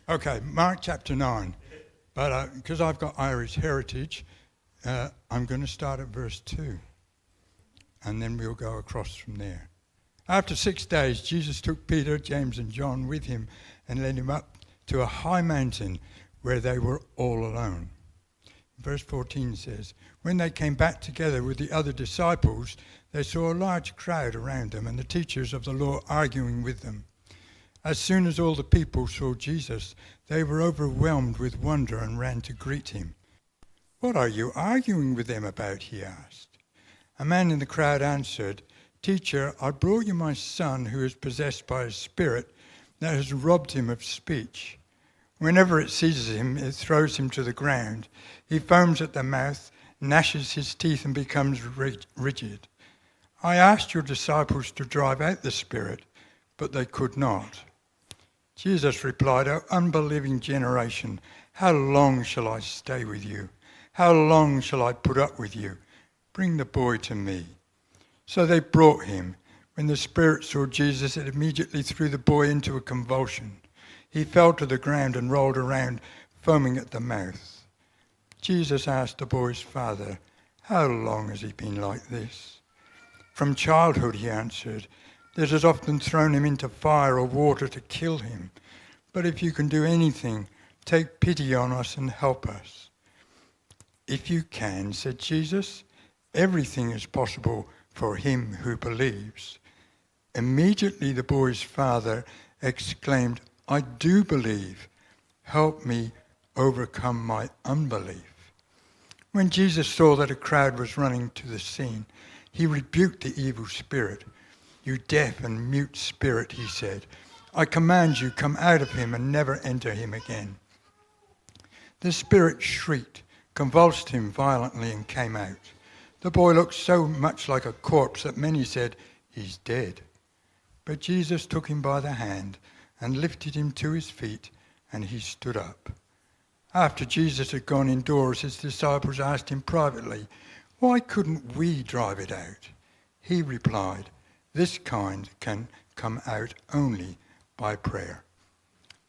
Okay, Mark chapter 9. But because I've got Irish heritage, I'm going to start at verse 2. And then we'll go across from there. After 6 days, Jesus took Peter, James, and John with him and led him up to a high mountain where they were all alone. Verse 14 says, when they came back together with the other disciples, they saw a large crowd around them and the teachers of the law arguing with them. As soon as all the people saw Jesus, they were overwhelmed with wonder and ran to greet him. What are you arguing with them about? He asked. A man in the crowd answered, Teacher, I brought you my son who is possessed by a spirit that has robbed him of speech. Whenever it seizes him, it throws him to the ground. He foams at the mouth, gnashes his teeth and becomes rigid. I asked your disciples to drive out the spirit, but they could not. Jesus replied, O unbelieving generation, how long shall I stay with you? How long shall I put up with you? Bring the boy to me. So they brought him. When the spirit saw Jesus, it immediately threw the boy into a convulsion. He fell to the ground and rolled around, foaming at the mouth. Jesus asked the boy's father, how long has he been like this? From childhood, he answered. This has often thrown him into fire or water to kill him. But if you can do anything, take pity on us and help us. If you can, said Jesus, everything is possible for him who believes. Immediately the boy's father exclaimed, I do believe. Help me overcome my unbelief. When Jesus saw that a crowd was running to the scene, he rebuked the evil spirit. You deaf and mute spirit, he said, I command you, come out of him and never enter him again. The spirit shrieked, convulsed him violently and came out. The boy looked so much like a corpse that many said, he's dead. But Jesus took him by the hand and lifted him to his feet, and he stood up. After Jesus had gone indoors, his disciples asked him privately, why couldn't we drive it out? He replied, this kind can come out only by prayer.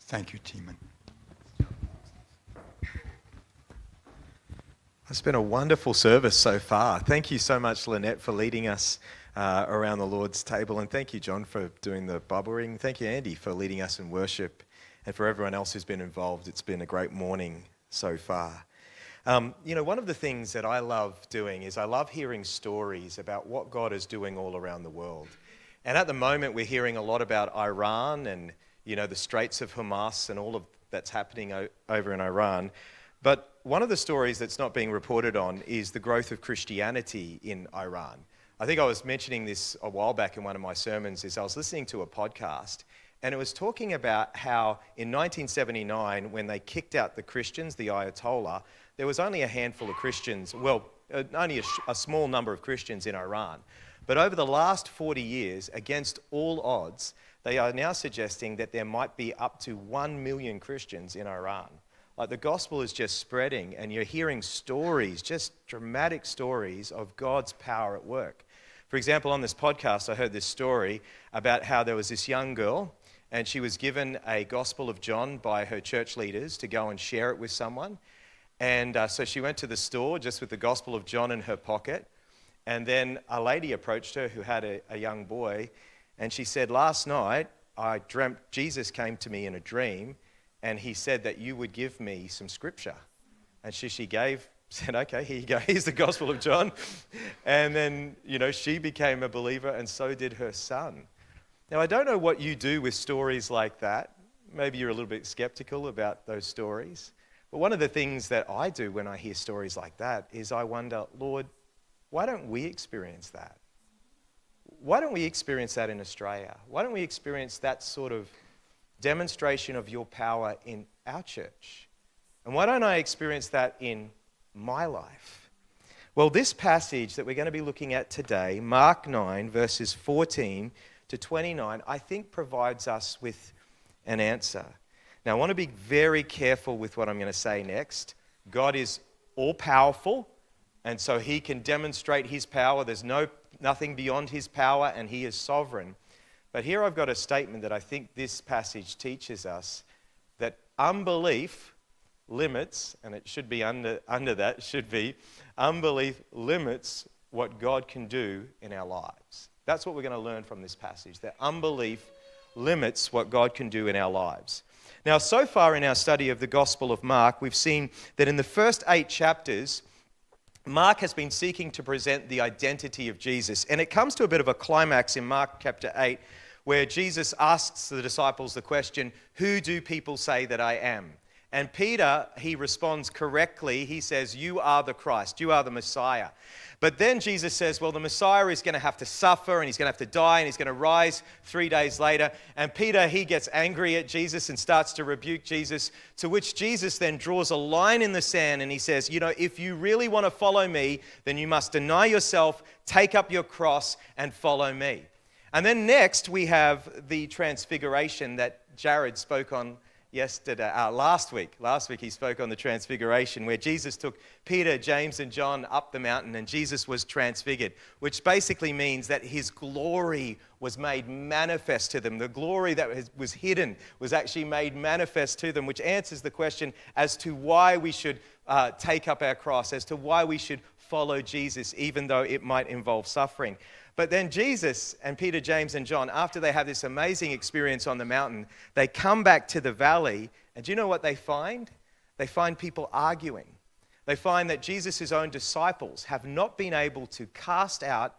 Thank you, Timon. It's been a wonderful service so far. Thank you so much, Lynette, for leading us around the Lord's table. And thank you, John, for doing the Bible reading. Thank you, Andy, for leading us in worship. And for everyone else who's been involved, it's been a great morning so far. One of the things that I love doing is I love hearing stories about what God is doing all around the world. And at the moment, we're hearing a lot about Iran and, the Straits of Hamas and all of that's happening over in Iran. But one of the stories that's not being reported on is the growth of Christianity in Iran. I think I was mentioning this a while back in one of my sermons, is I was listening to a podcast, and it was talking about how in 1979, when they kicked out the Christians, the Ayatollah, there was only a handful of Christians, only a small number of Christians in Iran. But over the last 40 years, against all odds, they are now suggesting that there might be up to 1 million Christians in Iran. Like the gospel is just spreading, and you're hearing stories, just dramatic stories of God's power at work. For example, on this podcast, I heard this story about how there was this young girl, and she was given a Gospel of John by her church leaders to go and share it with someone. And so she went to the store just with the Gospel of John in her pocket. And then a lady approached her who had a young boy, and she said, last night I dreamt Jesus came to me in a dream, and he said that you would give me some scripture. And she said, okay, here you go, here's the Gospel of John. And then, she became a believer, and so did her son. Now, I don't know what you do with stories like that. Maybe you're a little bit skeptical about those stories. But one of the things that I do when I hear stories like that is I wonder, Lord, why don't we experience that? Why don't we experience that in Australia? Why don't we experience that sort of demonstration of your power in our church? And why don't I experience that in my life? Well, this passage that we're going to be looking at today, Mark 9, verses 14 to 29, I think provides us with an answer. Now, I want to be very careful with what I'm going to say next. God is all-powerful, and so he can demonstrate his power. There's nothing beyond his power, and he is sovereign. But here I've got a statement that I think this passage teaches us, that unbelief limits, and it should be under that, should be, unbelief limits what God can do in our lives. That's what we're going to learn from this passage, that unbelief limits what God can do in our lives. Now, so far in our study of the Gospel of Mark, we've seen that in the first 8 chapters, Mark has been seeking to present the identity of Jesus. And it comes to a bit of a climax in Mark chapter 8, where Jesus asks the disciples the question, "Who do people say that I am?" And Peter, he responds correctly. He says, "You are the Christ. You are the Messiah." But then Jesus says, well, the Messiah is going to have to suffer, and he's going to have to die, and he's going to rise 3 days later. And Peter, he gets angry at Jesus and starts to rebuke Jesus, to which Jesus then draws a line in the sand, and he says, if you really want to follow me, then you must deny yourself, take up your cross, and follow me. And then next, we have the transfiguration that Jared spoke on last week. Last week he spoke on the transfiguration, where Jesus took Peter, James, and John up the mountain, and Jesus was transfigured, which basically means that his glory was made manifest to them. The glory that was hidden was actually made manifest to them, which answers the question as to why we should take up our cross, as to why we should follow Jesus, even though it might involve suffering. But then Jesus and Peter, James, and John, after they have this amazing experience on the mountain, they come back to the valley, and do you know what they find? They find people arguing. They find that Jesus' own disciples have not been able to cast out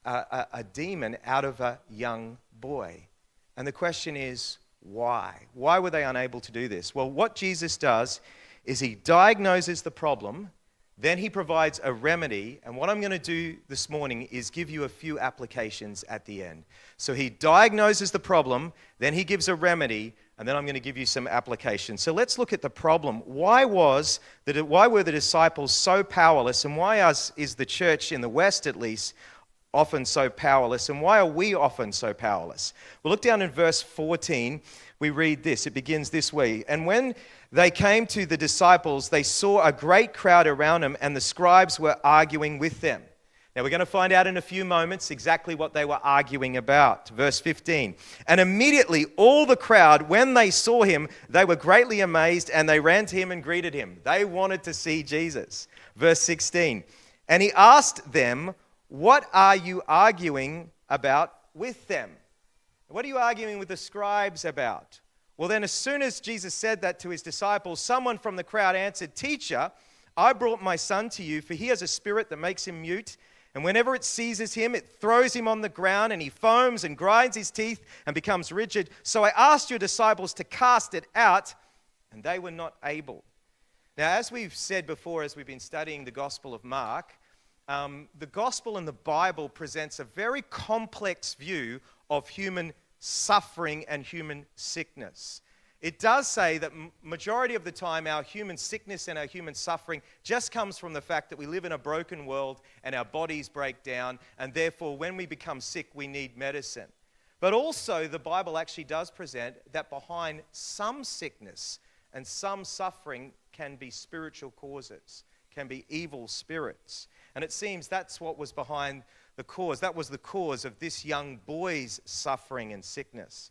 a demon out of a young boy. And the question is, why? Why were they unable to do this? Well, what Jesus does is he diagnoses the problem, then he provides a remedy, and what I'm going to do this morning is give you a few applications at the end. So he diagnoses the problem, then he gives a remedy, and then I'm going to give you some applications. So let's look at the problem. Why were the disciples so powerless, and why is the church in the West at least often so powerless, and why are we often so powerless? Well, look down in verse 14. We read this. It begins this way. And when they came to the disciples, they saw a great crowd around them, and the scribes were arguing with them. Now, we're going to find out in a few moments exactly what they were arguing about. Verse 15. And immediately all the crowd, when they saw him, they were greatly amazed, and they ran to him and greeted him. They wanted to see Jesus. Verse 16. And he asked them, "What are you arguing about with them?" What are you arguing with the scribes about? Well, then as soon as Jesus said that to his disciples, someone from the crowd answered, "Teacher, I brought my son to you, for he has a spirit that makes him mute. And whenever it seizes him, it throws him on the ground, and he foams and grinds his teeth and becomes rigid. So I asked your disciples to cast it out, and they were not able." Now, as we've said before, as we've been studying the Gospel of Mark, the Gospel and the Bible presents a very complex view of human suffering and human sickness. It does say that majority of the time our human sickness and our human suffering just comes from the fact that we live in a broken world and our bodies break down, and therefore when we become sick we need medicine. But also the Bible actually does present that behind some sickness and some suffering can be spiritual causes, can be evil spirits. And it seems that's what was behind the cause. That was the cause of this young boy's suffering and sickness.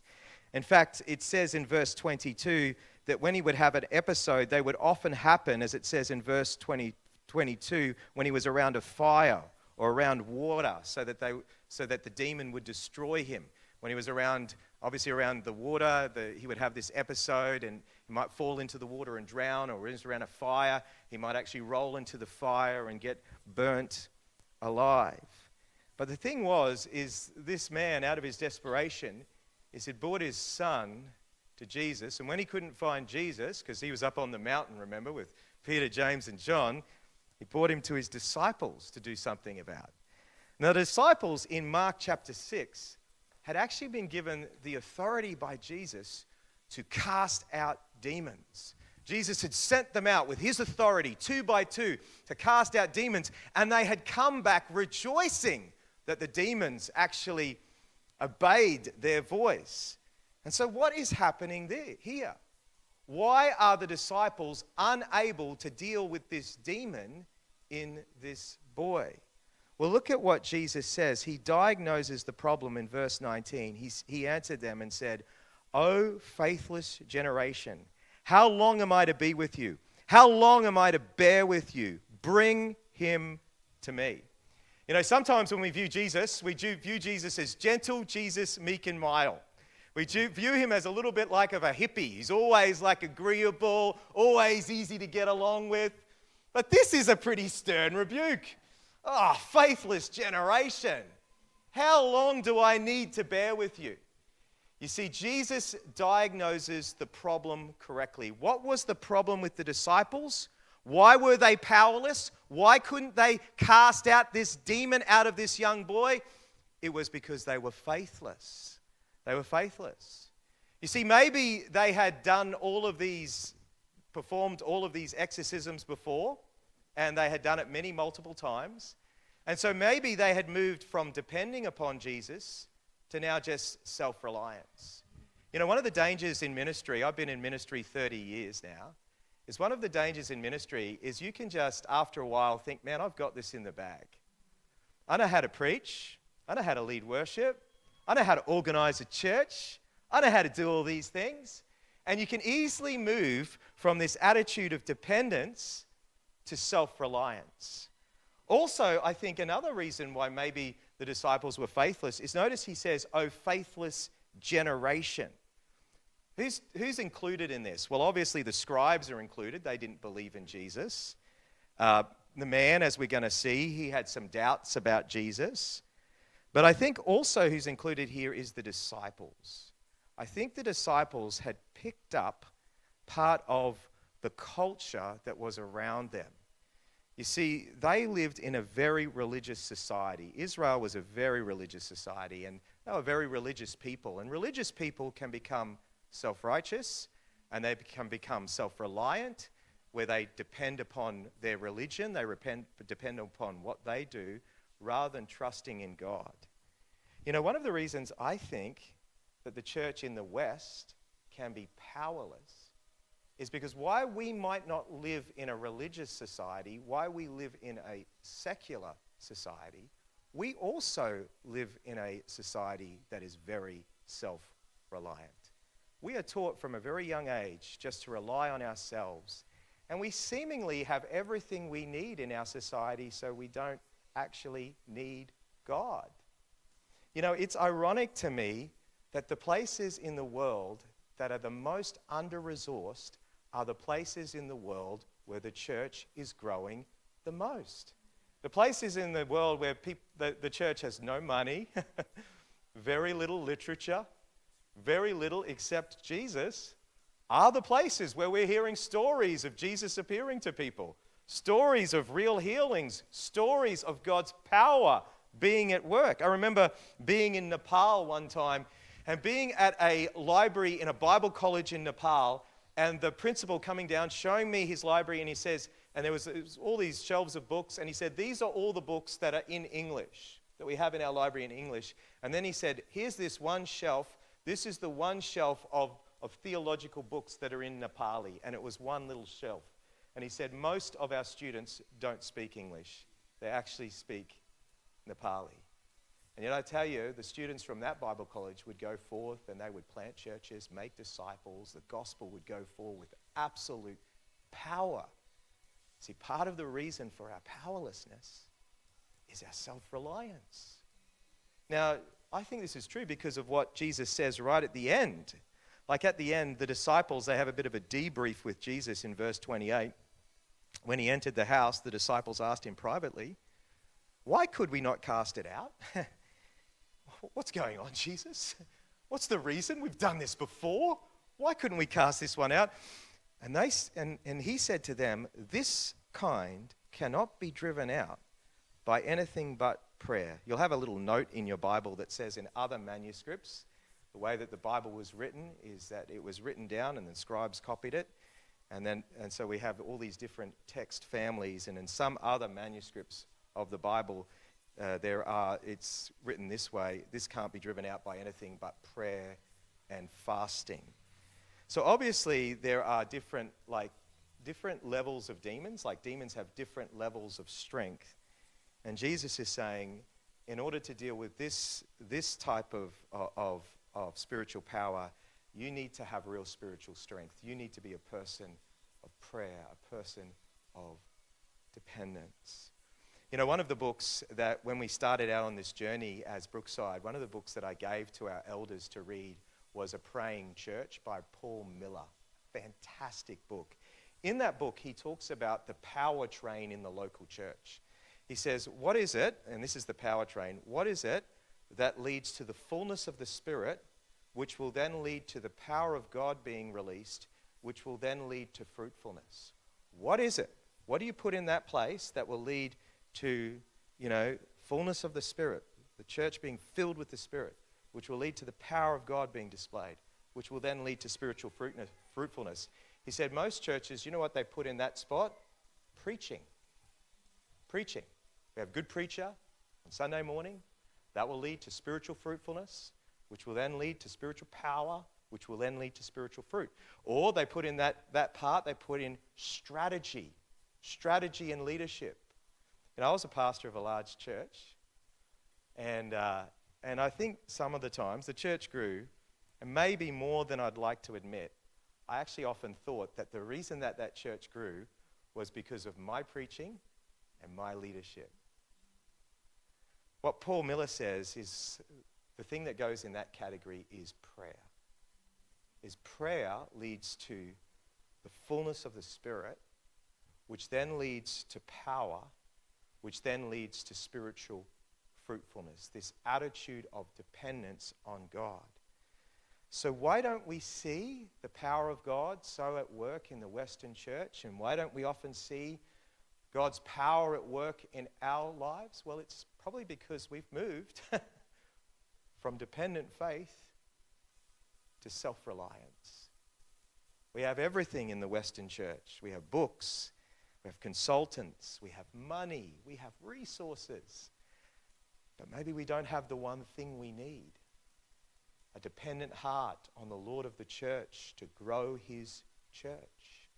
In fact, it says in verse 22 that when he would have an episode, they would often happen, as it says in verse 22, when he was around a fire or around water, so that the demon would destroy him. When he was around the water, he would have this episode, and he might fall into the water and drown, or is around a fire, he might actually roll into the fire and get burnt alive. But the thing is this man, out of his desperation, had brought his son to Jesus, and when he couldn't find Jesus, because he was up on the mountain, remember, with Peter, James, and John, he brought him to his disciples to do something about. Now, the disciples in Mark chapter 6 had actually been given the authority by Jesus to cast out demons. Jesus had sent them out with his authority, 2 by 2, to cast out demons, and they had come back rejoicing that the demons actually obeyed their voice. And so what is happening here? Why are the disciples unable to deal with this demon in this boy? Well, look at what Jesus says. He diagnoses the problem in verse 19. He answered them and said, "O faithless generation, How long am I to be with you? How long am I to bear with you? Bring him to me. You know, sometimes when we view Jesus, we view Jesus as gentle, Jesus, meek and mild. We view him as a little bit like of a hippie. He's always like agreeable, always easy to get along with. But this is a pretty stern rebuke. Oh, faithless generation. How long do I need to bear with you? You see, Jesus diagnoses the problem correctly. What was the problem with the disciples? Why were they powerless? Why couldn't they cast out this demon out of this young boy? It was because they were faithless. They were faithless. You see, maybe they had performed all of these exorcisms before, and they had done it multiple times. And so maybe they had moved from depending upon Jesus to now just self-reliance. You know, one of the dangers in ministry, I've been in ministry 30 years now, is one of the dangers in ministry is you can just, after a while, think, man, I've got this in the bag. I know how to preach. I know how to lead worship. I know how to organize a church. I know how to do all these things. And you can easily move from this attitude of dependence to self-reliance. Also, I think another reason why maybe the disciples were faithless is, notice he says, "Oh, faithless generation." Who's included in this? Well, obviously the scribes are included. They didn't believe in Jesus. The man, as we're going to see, he had some doubts about Jesus. But I think also who's included here is the disciples. I think the disciples had picked up part of the culture that was around them. You see, they lived in a very religious society. Israel was a very religious society, and they were very religious people. And religious people can become self-righteous, and they can become self-reliant, where they depend upon their religion, they depend upon what they do, rather than trusting in God. You know, one of the reasons I think that the church in the West can be powerless is because why we might not live in a religious society, why we live in a secular society, we also live in a society that is very self-reliant. We are taught from a very young age just to rely on ourselves, and we seemingly have everything we need in our society, so we don't actually need God. You know, it's ironic to me that the places in the world that are the most under-resourced are the places in the world where the church is growing the most. The places in the world where the church has no money, very little literature, very little except Jesus, are the places where we're hearing stories of Jesus appearing to people, stories of real healings, stories of God's power being at work. I remember being in Nepal one time and being at a library in a Bible college in Nepal, and the principal coming down, showing me his library, and he says, and there was all these shelves of books, and he said, these are all the books that are in English, that we have in our library in English. And then he said, here's this one shelf. This is the one shelf of theological books that are in Nepali, and it was one little shelf. And he said, most of our students don't speak English. They actually speak Nepali. And yet I tell you, the students from that Bible college would go forth and they would plant churches, make disciples. The gospel would go forward with absolute power. See, part of the reason for our powerlessness is our self-reliance. Now, I think this is true because of what Jesus says right at the end. Like at the end, the disciples, they have a bit of a debrief with Jesus in verse 28. When he entered the house, the disciples asked him privately, "Why could we not cast it out?" What's going on, Jesus? What's the reason? We've done this before. Why couldn't we cast this one out? And he said to them, "This kind cannot be driven out by anything but prayer." You'll have a little note in your Bible that says in other manuscripts, the way that the Bible was written is that it was written down and the scribes copied it. And so we have all these different text families, and in some other manuscripts of the Bible, it's written this way: this can't be driven out by anything but prayer and fasting. So obviously there are different levels of demons. Like demons have different levels of strength. And Jesus is saying, in order to deal with this type of spiritual power, you need to have real spiritual strength. You need to be a person of prayer, a person of dependence. You know, one of the books that when we started out on this journey as Brookside, one of the books that I gave to our elders to read was A Praying Church by Paul Miller. Fantastic book. In that book, he talks about the power train in the local church. He says, what is it, and this is the power train, what is it that leads to the fullness of the Spirit, which will then lead to the power of God being released, which will then lead to fruitfulness? What is it? What do you put in that place that will lead to, fullness of the Spirit, the church being filled with the Spirit, which will lead to the power of God being displayed, which will then lead to spiritual fruitfulness? He said most churches, you know what they put in that spot? Preaching. Preaching. We have a good preacher on Sunday morning. That will lead to spiritual fruitfulness, which will then lead to spiritual power, which will then lead to spiritual fruit. Or they put in that part, they put in strategy and leadership. I was a pastor of a large church, and I think some of the times the church grew, and maybe more than I'd like to admit. I actually often thought that the reason that church grew was because of my preaching and my leadership. What Paul Miller says is the thing that goes in that category is prayer. Prayer leads to the fullness of the Spirit, which then leads to power, which then leads to spiritual fruitfulness, this attitude of dependence on God. So why don't we see the power of God so at work in the Western church? And why don't we often see God's power at work in our lives? Well, it's probably because we've moved from dependent faith to self-reliance. We have everything in the Western church. We have books, we have consultants, we have money, we have resources. But maybe we don't have the one thing we need: a dependent heart on the Lord of the church to grow his church.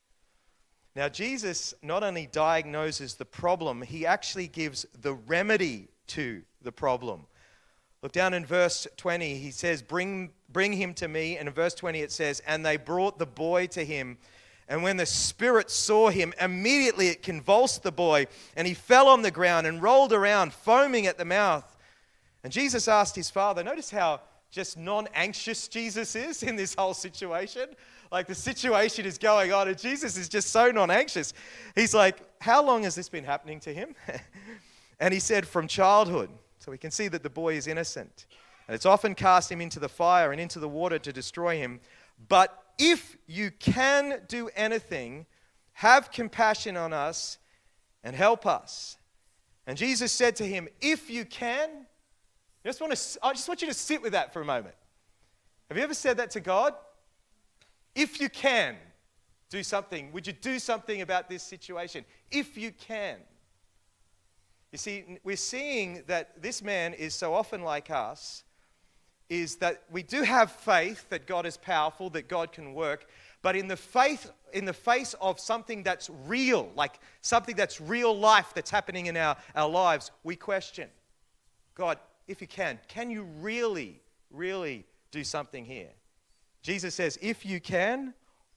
Now, Jesus not only diagnoses the problem, he actually gives the remedy to the problem. Look down in verse 20, he says, bring him to me. And in verse 20 it says, and they brought the boy to him. And when the spirit saw him, immediately it convulsed the boy, and he fell on the ground and rolled around, foaming at the mouth. And Jesus asked his father, notice how just non-anxious Jesus is in this whole situation. Like the situation is going on and Jesus is just so non-anxious. He's like, how long has this been happening to him? And he said, from childhood. So we can see that the boy is innocent. And it's often cast him into the fire and into the water to destroy him. But if you can do anything, have compassion on us and help us. And Jesus said to him, if you can, I just want you to sit with that for a moment. Have you ever said that to God? If you can do something, would you do something about this situation? If you can. You see, we're seeing that this man is so often like us, is that we do have faith that God is powerful, that God can work, but in the face of something that's real, like something that's real life that's happening in our lives, we question, God, if you can you really, really do something here? Jesus says, if you can,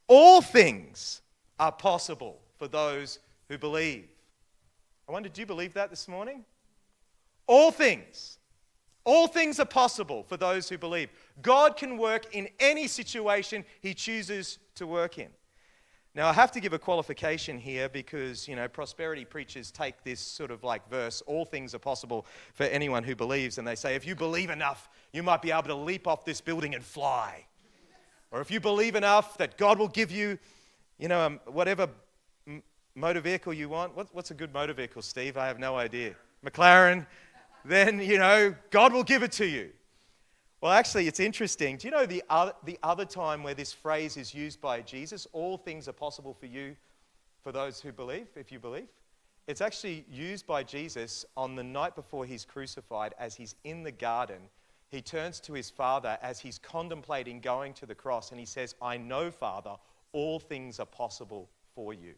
all things are possible for those who believe. I wonder, do you believe that this morning? All things are possible for those who believe. God can work in any situation he chooses to work in. Now, I have to give a qualification here because, prosperity preachers take this sort of like verse, all things are possible for anyone who believes, and they say, if you believe enough, you might be able to leap off this building and fly. Or if you believe enough that God will give you, whatever motor vehicle you want. What's a good motor vehicle, Steve? I have no idea. McLaren. Then, God will give it to you. Well, actually, it's interesting. Do you know the other time where this phrase is used by Jesus, all things are possible for you, for those who believe, if you believe? It's actually used by Jesus on the night before he's crucified as he's in the garden. He turns to his Father as he's contemplating going to the cross, and he says, I know, Father, all things are possible for you.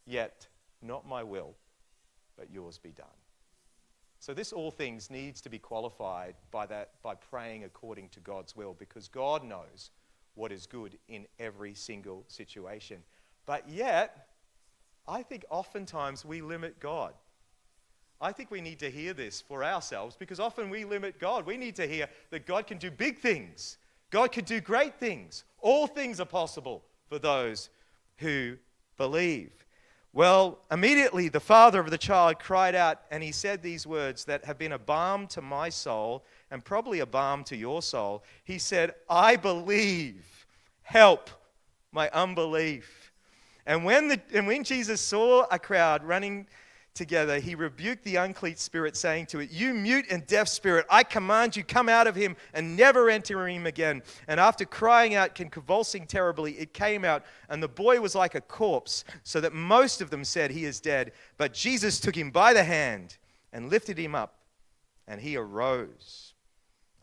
Yet, not my will, but yours be done. So this all things needs to be qualified by praying according to God's will, because God knows what is good in every single situation. But yet, I think oftentimes we limit God. I think we need to hear this for ourselves, because often we limit God. We need to hear that God can do big things. God can do great things. All things are possible for those who believe. Well, immediately the father of the child cried out, and he said these words that have been a balm to my soul and probably a balm to your soul. He said, I believe, help my unbelief. And when Jesus saw a crowd running together, he rebuked the unclean spirit, saying to it, you mute and deaf spirit, I command you, come out of him and never enter him again. And after crying out and convulsing terribly, it came out, and the boy was like a corpse, so that most of them said, he is dead. But Jesus took him by the hand and lifted him up, and he arose.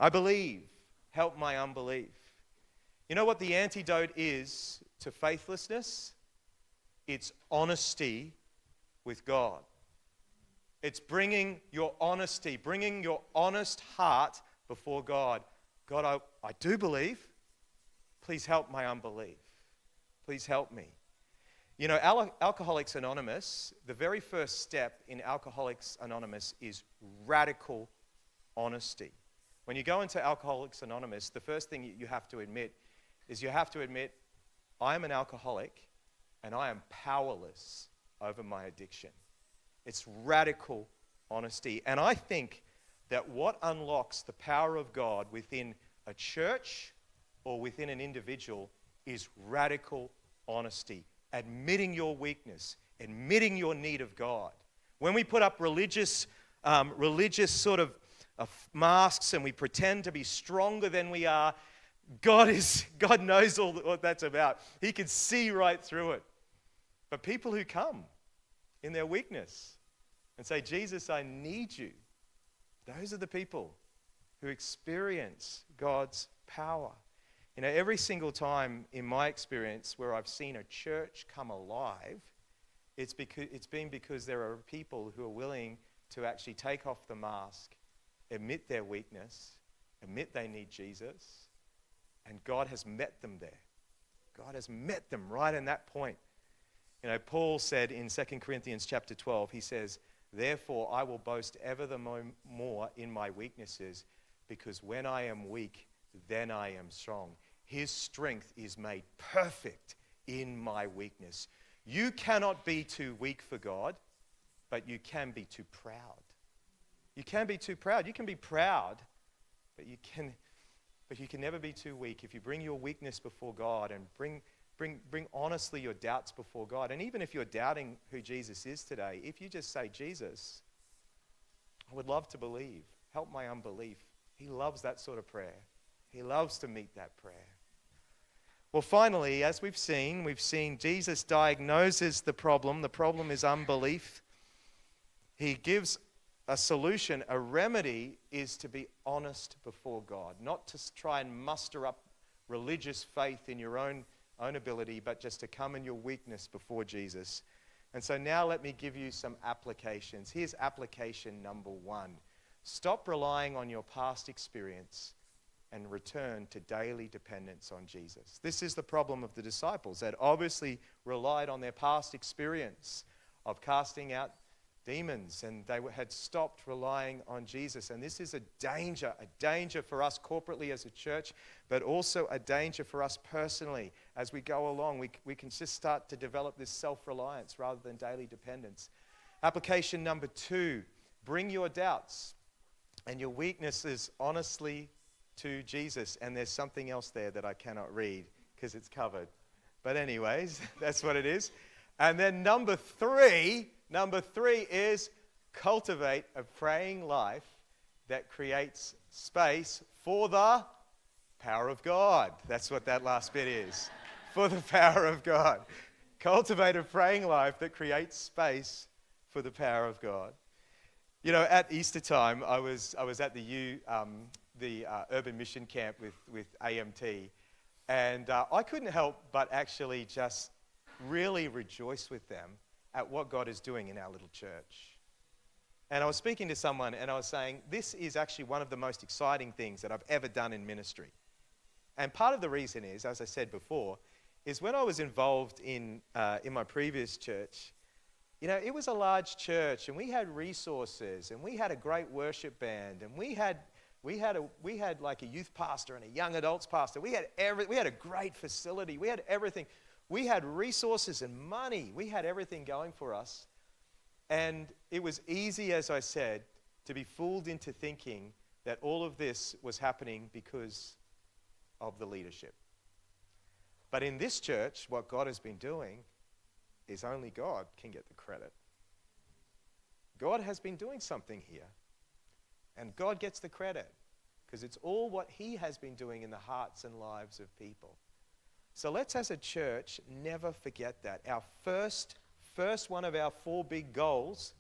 I believe, help my unbelief. You know what the antidote is to faithlessness? It's honesty with God. It's bringing your honesty, bringing your honest heart before God. God, I do believe. Please help my unbelief. Please help me. You know, Alcoholics Anonymous, the very first step in Alcoholics Anonymous is radical honesty. When you go into Alcoholics Anonymous, the first thing you have to admit is I am an alcoholic and I am powerless over my addiction. It's radical honesty. And I think that what unlocks the power of God within a church or within an individual is radical honesty. Admitting your weakness, admitting your need of God. When we put up religious sort of masks and we pretend to be stronger than we are, God knows all what that's about. He can see right through it. But people who come in their weakness and say, Jesus, I need you, those are the people who experience God's power. You know, every single time in my experience where I've seen a church come alive, it's been because there are people who are willing to actually take off the mask, admit their weakness, admit they need Jesus, and God has met them there. God has met them right in that point. You know, Paul said in 2 Corinthians chapter 12, he says, therefore I will boast ever the more in my weaknesses, because when I am weak, then I am strong. His strength is made perfect in my weakness. You cannot be too weak for God, but you can be too proud. You can be too proud. You can be proud, but you can never be too weak. If you bring your weakness before God and bring honestly your doubts before God, and even if you're doubting who Jesus is today, if you just say, Jesus, I would love to believe. Help my unbelief. He loves that sort of prayer. He loves to meet that prayer. Well, finally, as we've seen Jesus diagnoses the problem. The problem is unbelief. He gives a solution. A remedy is to be honest before God, not to try and muster up religious faith in your own ability, but just to come in your weakness before Jesus. And so now let me give you some applications. Here's application number 1. Stop relying on your past experience and return to daily dependence on Jesus. This is the problem of the disciples that obviously relied on their past experience of casting out demons, and they had stopped relying on Jesus. And this is a danger for us corporately as a church, but also a danger for us personally. As we go along, we can just start to develop this self-reliance rather than daily dependence. Application number 2, bring your doubts and your weaknesses honestly to Jesus. And there's something else there that I cannot read because it's covered. But anyways, that's what it is. And then number three is cultivate a praying life that creates space for the power of God. That's what that last bit is. For the power of God. Cultivate a praying life that creates space for the power of God. You know, at Easter time, I was at the urban mission camp with AMT, and I couldn't help but actually just really rejoice with them at what God is doing in our little church. And I was speaking to someone and I was saying, this is actually one of the most exciting things that I've ever done in ministry. And part of the reason is, as I said before, is when I was involved in my previous church, you know, it was a large church, and we had resources, and we had a great worship band, and we had like a youth pastor and a young adults pastor. We had a great facility. We had everything. We had resources and money. We had everything going for us. And it was easy, as I said, to be fooled into thinking that all of this was happening because of the leadership. But in this church, what God has been doing is only God can get the credit. God has been doing something here, and God gets the credit because it's all what he has been doing in the hearts and lives of people. So let's, as a church, never forget that. Our first one of our 4 big goals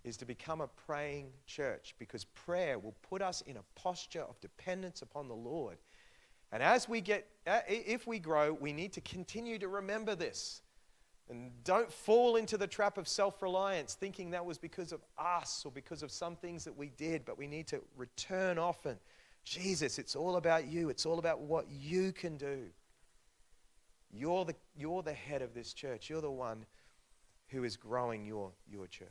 is to become a praying church, because prayer will put us in a posture of dependence upon the Lord. And if we grow, we need to continue to remember this. And don't fall into the trap of self-reliance, thinking that was because of us or because of some things that we did, but we need to return often. Jesus, it's all about you. It's all about what you can do. You're the head of this church. You're the one who is growing your church.